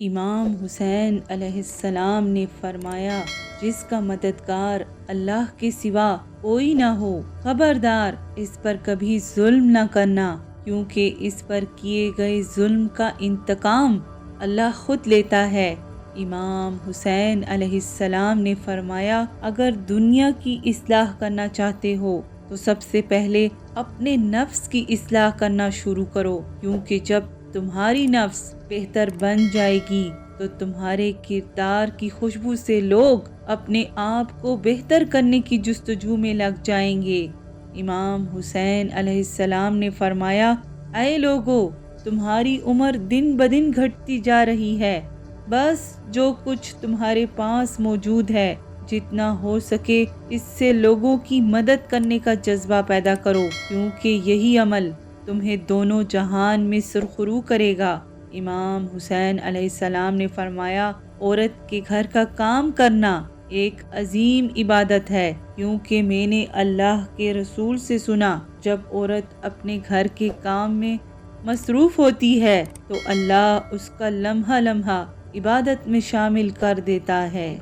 امام حسین علیہ السلام نے فرمایا، جس کا مددگار اللہ کے سوا کوئی نہ ہو، خبردار اس پر کبھی ظلم نہ کرنا، کیونکہ اس پر کیے گئے ظلم کا انتقام اللہ خود لیتا ہے۔ امام حسین علیہ السلام نے فرمایا، اگر دنیا کی اصلاح کرنا چاہتے ہو تو سب سے پہلے اپنے نفس کی اصلاح کرنا شروع کرو، کیونکہ جب تمہاری نفس بہتر بن جائے گی تو تمہارے کردار کی خوشبو سے لوگ اپنے آپ کو بہتر کرنے کی جستجو میں لگ جائیں گے۔ امام حسین علیہ السلام نے فرمایا، اے لوگو، تمہاری عمر دن بدن گھٹتی جا رہی ہے، بس جو کچھ تمہارے پاس موجود ہے، جتنا ہو سکے اس سے لوگوں کی مدد کرنے کا جذبہ پیدا کرو، کیونکہ یہی عمل تمہیں دونوں جہان میں سرخرو کرے گا۔ امام حسین علیہ السلام نے فرمایا، عورت کے گھر کا کام کرنا ایک عظیم عبادت ہے، کیونکہ میں نے اللہ کے رسول سے سنا، جب عورت اپنے گھر کے کام میں مصروف ہوتی ہے تو اللہ اس کا لمحہ لمحہ عبادت میں شامل کر دیتا ہے۔